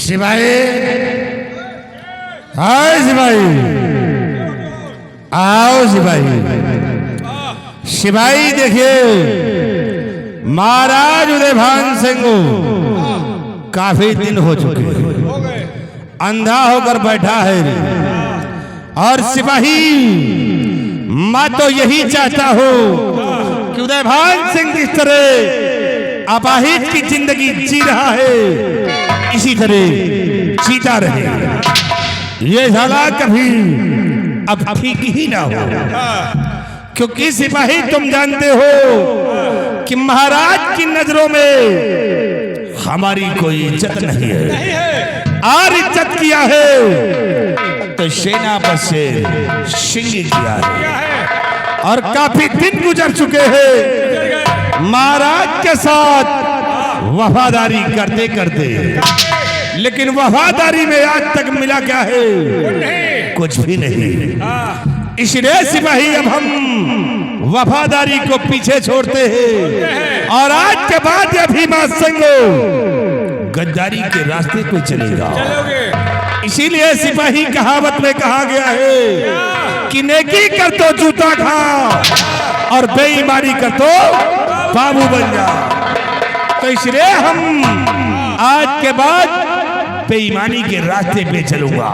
सिपाही, हाय सिपाही, आओ सिपाही। सिपाही देखिए, महाराज उदयभान सिंह काफी दिन हो चुके हैं, अंधा होकर बैठा है। और सिपाही, मैं तो यही चाहता हूं कि उदयभान सिंह जिस तरह अपाहिज की जिंदगी जी रहा है, इसी तरह जीता रहे। ये साला कभी अब ठीक ही ना हो, क्योंकि सिपाही तुम जानते हो कि महाराज की नजरों में हमारी कोई इज्जत नहीं है। और इज्जत किया है तो सेना पर से सिंह किया है। और काफी दिन गुजर चुके हैं महाराज के साथ वफादारी करते करते, लेकिन वफादारी में आज तक मिला क्या है? कुछ भी नहीं। इसलिए सिपाही अब हम वफादारी को पीछे छोड़ते हैं और आज के बाद यह भीमा सिंह गद्दारी के रास्ते पे चलेगा। इसीलिए सिपाही कहावत में कहा गया है कि नेकी कर तो जूता खा और बेईमानी कर तो बाबू बन जा। तो इसलिए हम आज के बाद बेईमानी के रास्ते पे चलूंगा।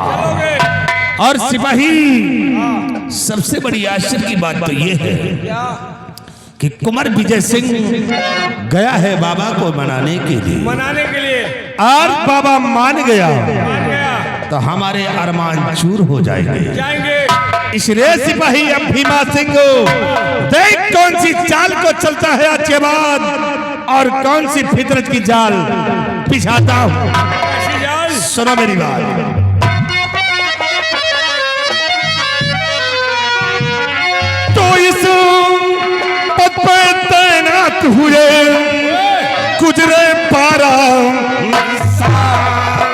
और सिपाही, सबसे बड़ी आश्चर्य की बात तो ये है कि कुंवर विजय सिंह गया है बाबा को मनाने के लिए, और बाबा मान गया तो हमारे अरमान चूर हो जाएंगे। इसलिए सिपाही अब भीमा सिंह देख कौन सी चाल को चलता है आज के बाद और कौन सी फितरत की जाल बिछाता हूं। सुनो मेरी बात। तो इस पद पे तैनात हुए गुजरे 12 साल।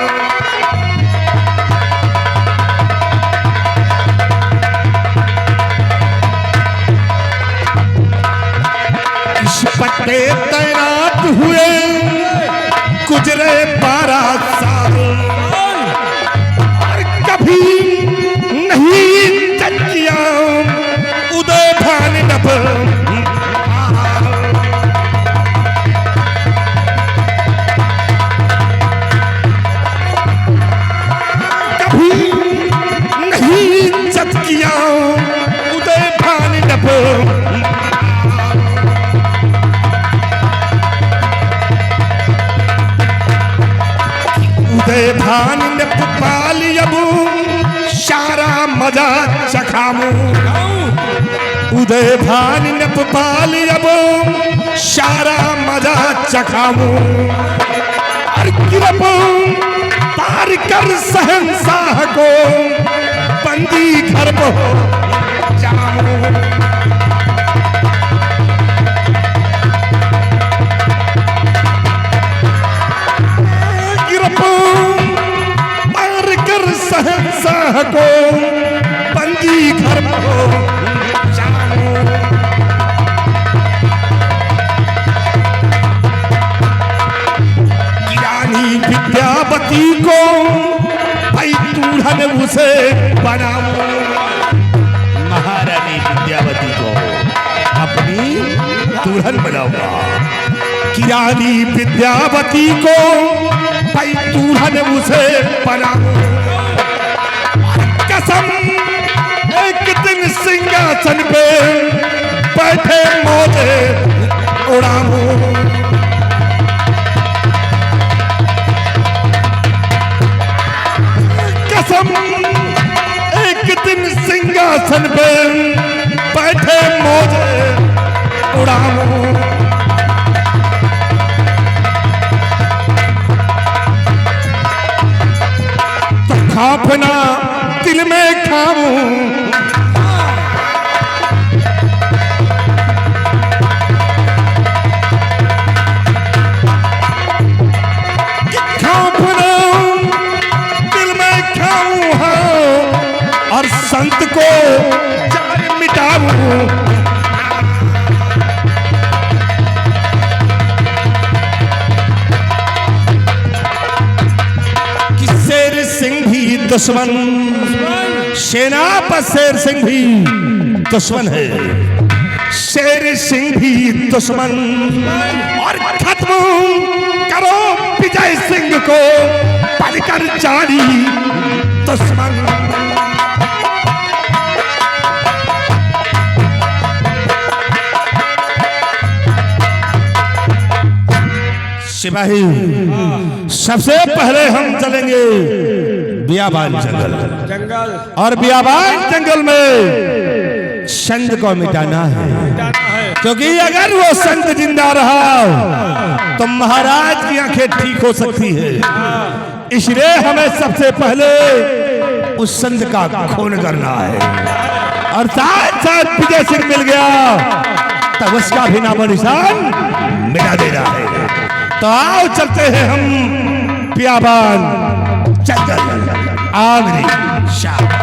इस पद पे तैनात हुए गुजरे 12 साल। और कभी नहीं किया उदयभान नभ, कभी नहीं इज्जत किया उदयभान नभ। उदयभान नभ पाली अब सारा मजा चखामू। उदयभान नभ पाली अब सारा मजा चखामू। और गिरफ तार कर शहंशाह को बंदी घर को जामू। गिरफ तार कर शहंशाह को बंदी घर को विद्यावती को भाई दूल्हन उसे बनाऊं। महारानी विद्यावती को अपनी दूल्हन बनाऊंगा। किरानी विद्यावती को भाई दूल्हन उसे बनाऊं। कसम एक दिन सिंहासन पे बैठे मौजे उड़ाऊं। एक दिन सिंहासन पे बैठे मौजे उड़ाऊं। तो खापना दिल में खाऊं। और संत को जान मिटाऊं। दुश्मन, सेना पर शेर सिंह भी दुश्मन है, शेर सिंह भी दुश्मन। और खत्म करो विजय सिंह को, पढ़कर जानी दुश्मन। सिपाही सबसे पहले हम चलेंगे बियाबान जंगल, और बियाबान जंगल में संत को मिटाना है, क्योंकि अगर वो संत जिंदा रहा तो महाराज की आंखें ठीक हो सकती है। इसलिए हमें सबसे पहले उस संत का खून करना है, और साथ साथ विजय सिंह मिल गया तब उसका भी नामो निशान मिटा देना है। तो आओ चलते हैं हम बियाबान जंगल। आमरी शाह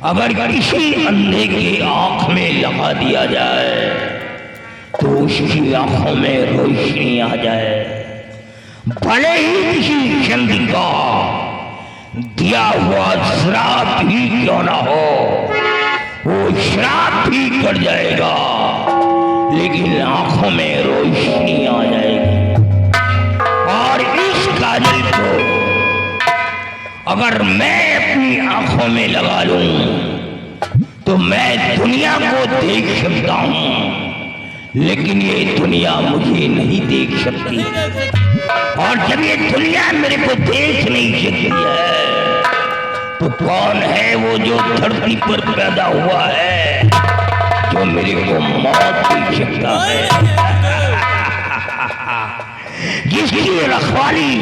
अगर किसी अंधे की आंख में लगा दिया जाए तो उसकी आंखों में रोशनी आ जाए, भले ही किसी चंद का दिया हुआ श्राप ही क्यों ना हो, वो श्राप भी कट जाएगा, लेकिन आंखों में रोशनी आ जाएगी। और इस काजल को अगर मैं अपनी आंखों में लगा लूं तो मैं दुनिया को देख सकता हूं, लेकिन ये दुनिया मुझे नहीं देख सकती। और जब ये दुनिया मेरे को देख नहीं सकती है, तो कौन है वो जो धरती पर पैदा हुआ है, जो मेरे को मौत दे सकता है, जिसकी रखवाली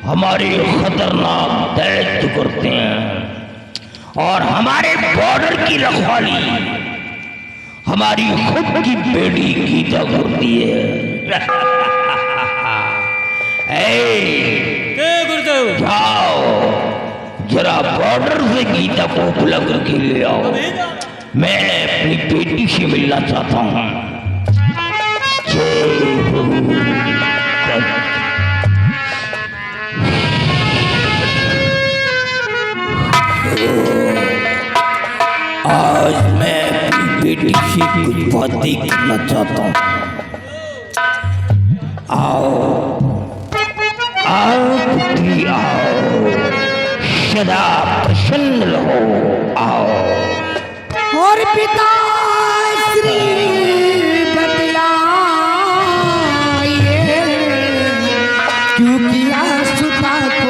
हमारे खतरनाक दैत्य करते हैं, और हमारे बॉर्डर की रखवाली हमारी खुद की बेटी गीता करती है। जाओ जरा बॉर्डर से गीता को बुला करके ले आओ, मैं अपनी बेटी से मिलना चाहता हूँ। आज मैं अपनी बेटी से कुछ बातें करना चाहता हूँ। आओ आओ पुत्री आओ, सदा प्रसन्न रहो, आओ। और पिता श्री बतलाइए क्यों किया सुता को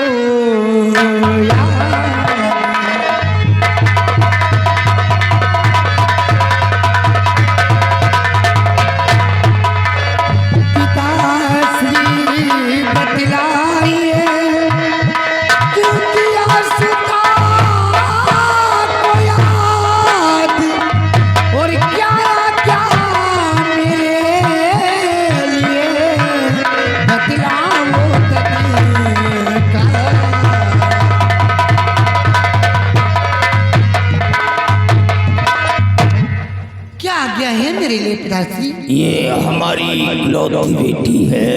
ये हमारी इकलौती बेटी है,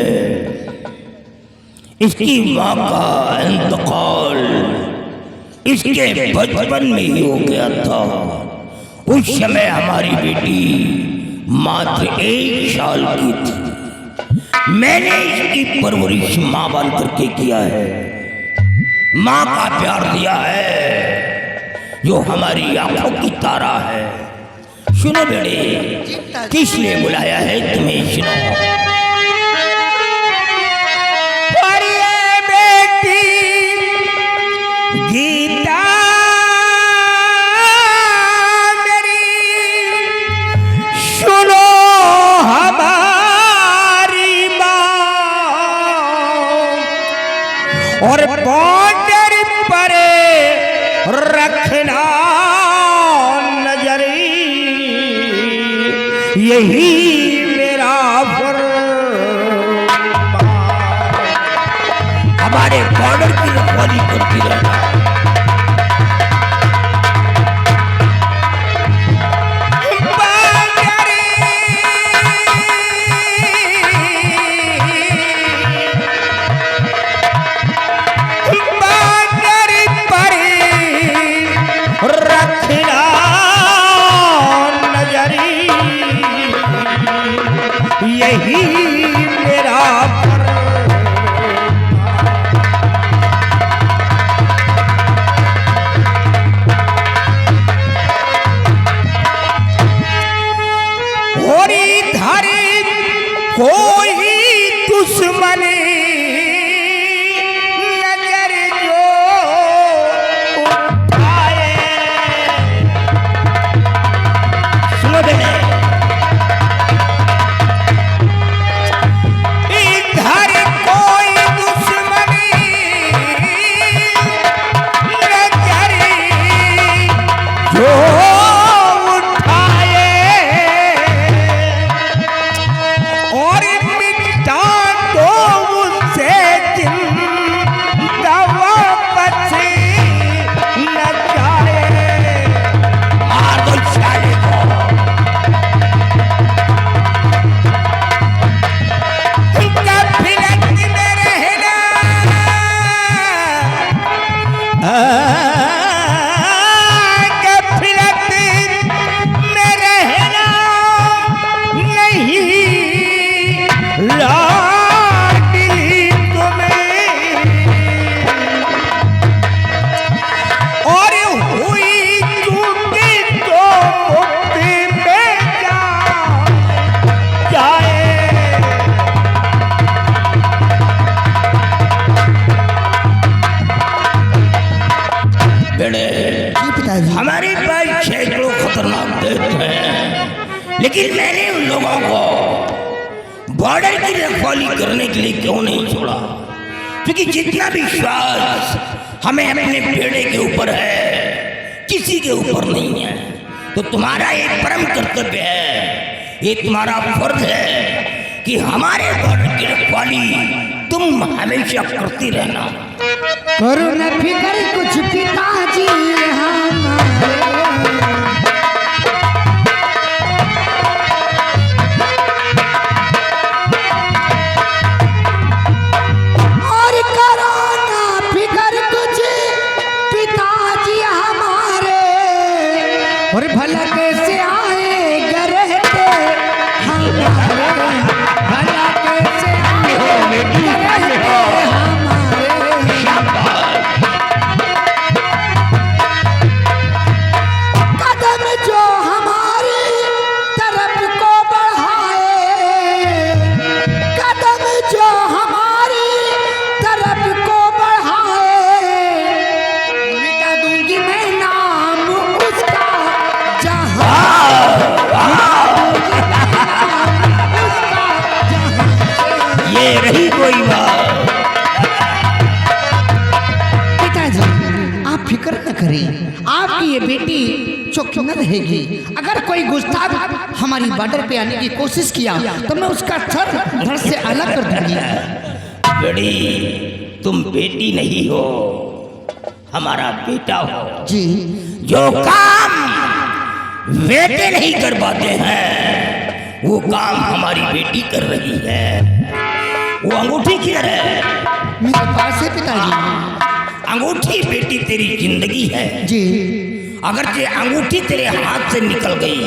इसकी माँ का इंतकाल इसके बचपन में ही हो गया था। उस समय हमारी बेटी मात्र 1 साल की थी। मैंने इसकी परवरिश माँ बन करके किया है, माँ का प्यार दिया है, जो हमारी आंखों की तारा है। सुनो बेटे, किसने बुलाया है तुम्हें? सुनो। बेटी गीता मेरी, सुनो हमारी माँ, और बॉर्डर पर रखना यही मेरा फर्मान, हमारे बॉर्डर की रखवाली करती रहना। यही मेरा होरी धारी कोई दुश्मन नजर जो उठाए। सुनो बेटे, और मिटा दो लेकिन मैंने उन लोगों को बॉर्डर की रखवाली करने के लिए क्यों नहीं छोड़ा? क्योंकि जितना विश्वास हमें अपने बेड़े के ऊपर है, किसी के ऊपर नहीं है। तो तुम्हारा एक परम कर्तव्य है, ये तुम्हारा फर्ज है कि हमारे बॉर्डर की रखवाली तुम हमेशा करती रहना। करो न फिकर कुछ पिताजी हमारे, और करो न फिकर कुछ पिताजी हमारे, और भला कैसे आएगा रहते हमारे, भला कैसे आएगा रहते हमारे। कदम जो हमारी तरफ को बढ़ाए, कदम जो हमारी तरफ को बढ़ाए, मिटा दूंगी मैं नाम उसका जहां, उसका जहां। ये रही कोई बात। पिताजी आप फिक्र न करें, आपकी ये बेटी चुप न रहेगी। अगर कोई गुस्ताख हमारी बॉर्डर पे आने की कोशिश किया तो मैं उसका सर धड़ से अलग कर दूंगी। बेटी, तुम बेटी नहीं हो, हमारा बेटा हो। जी जो काम बेटे नहीं कर पाते हैं वो काम हमारी बेटी कर रही है। वो अंगूठी किधर है? मेरे पास है पिताजी। अंगूठी बेटी तेरी जिंदगी है। जी अगर ये अंगूठी तेरे हाथ से निकल गई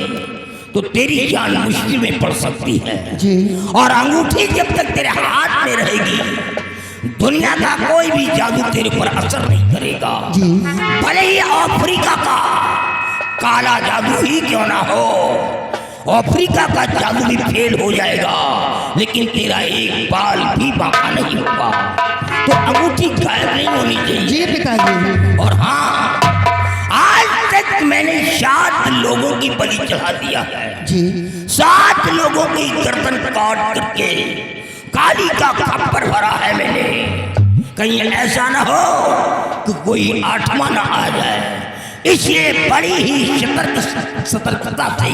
तो तेरी जान मुश्किल में पड़ सकती है। जी और अंगूठी जब तक तेरे हाथ में रहेगी दुनिया का कोई भी जादू तेरे पर असर नहीं करेगा। जी भले ही अफ्रीका का काला जादू ही क्यों ना हो, अफ्रीका का जादू भी फेल हो जाएगा, लेकिन तेरा एक बाल भी बांका नहीं होगा। तो अंगूठी गायब नहीं होनी चाहिए। जी पिताजी। और हाँ, आज तक मैंने 7 लोगों की बलि चढ़ा दिया है। जी 7 लोगों की गर्दन काट करके काली का खप्पर भरा है मैंने। कहीं ऐसा ना हो कि कोई 8वां ना आ जाए, इसलिए बड़ी ही सतर्कता से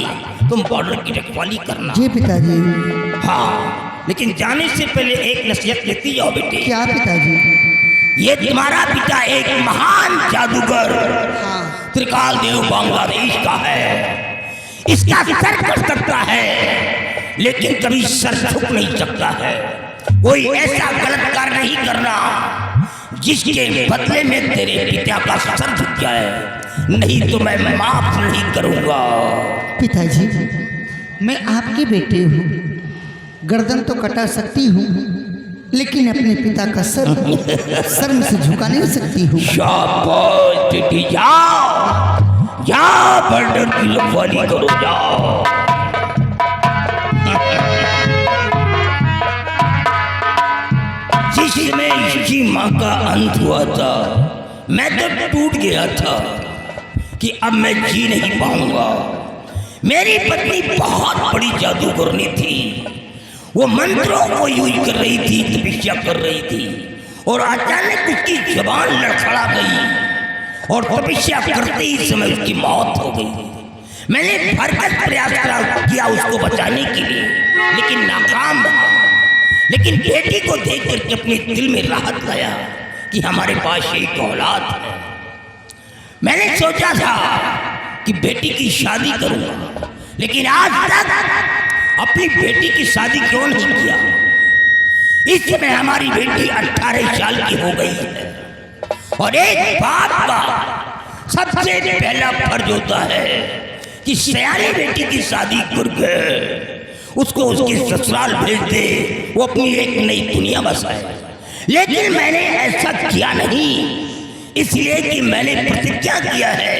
तुम बॉर्डर की रखवाली करना। जी पिताजी। हाँ, लेकिन जाने से पहले एक नसीहत लेती जाओ बेटे। क्या पिताजी? ये तुम्हारा पिता एक महान जादूगर त्रिकाल देव बांग्लादेश का है। इसका सर कट सकता है लेकिन कभी सर झुक नहीं सकता है। कोई ऐसा गलत कार्य नहीं करना जिसके बदले में तेरे पिता का सर झुक जाए, नहीं तो मैं माफ नहीं करूंगा। पिताजी मैं आपकी बेटी हूँ, गर्दन तो कटा सकती हूँ लेकिन अपने पिता का सर शर्म से झुका नहीं सकती हूँ। शाबाश बेटी, जाओ जाओ बॉर्डर की रखवाली करो, जाओ। जिसमें इसी माँ का अंत हुआ था मैं तो टूट गया था कि अब मैं जी नहीं पाऊंगा। मेरी पत्नी बहुत बड़ी जादूगरनी थी, वो मंत्रों को यूज कर रही थी, तपस्या कर रही थी, और अचानक उसकी जबान लड़खड़ा गई और तपस्या करते ही समय उसकी मौत हो गई। मैंने भरसक प्रयास किया उसको बचाने के लिए, लेकिन नाकाम रहा। लेकिन बेटी को देख करके अपने दिल में राहत लाया कि हमारे पास एक औलाद है। मैंने सोचा था कि बेटी की शादी करूंगा, लेकिन आज तक अपनी बेटी की शादी क्यों नहीं किया। इस समय हमारी बेटी 18 साल की हो गई है और एक बाप का सबसे पहला फर्ज होता है कि सयानी बेटी की शादी करके उसको उसके ससुराल भेज दे, वो अपनी एक नई दुनिया बसाए। लेकिन मैंने ऐसा किया नहीं, इसलिए कि मैंने प्रतिज्ञा किया है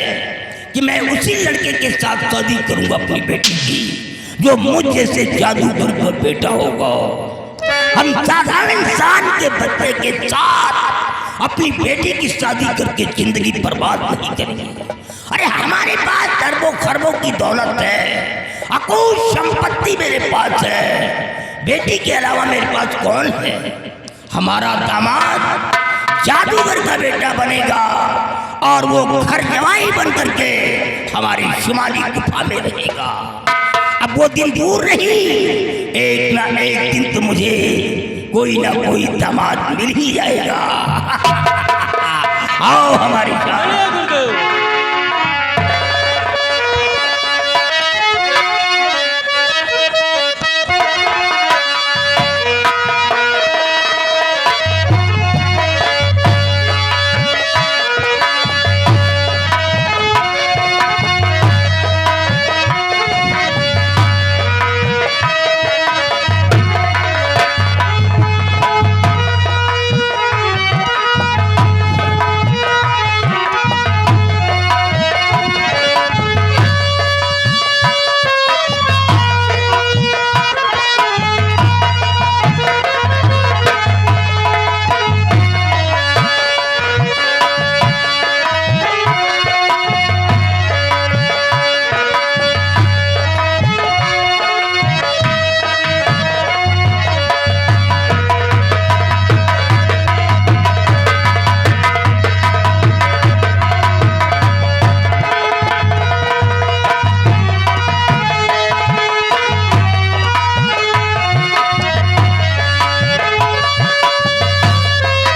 कि मैं उसी लड़के के साथ शादी करूंगा अपनी बेटी की जो मुझ जैसे जादूगर का बेटा होगा। हम साधारण इंसान के बच्चे के साथ अपनी बेटी की शादी करके जिंदगी बर्बाद नहीं करेंगे। अरे हमारे पास अरबों खरबों की दौलत है, अकूत संपत्ति मेरे पास है। बेटी के अलावा मेरे पास कौन है? हमारा दामाद जादूगर का बेटा बनेगा और वो घर जवाई बन करके हमारी शुमाली गुफा में रहेगा। अब वो दिन दूर नहीं, एक ना एक दिन तो मुझे कोई ना कोई दामाद मिल ही जाएगा। आओ हमारी जान।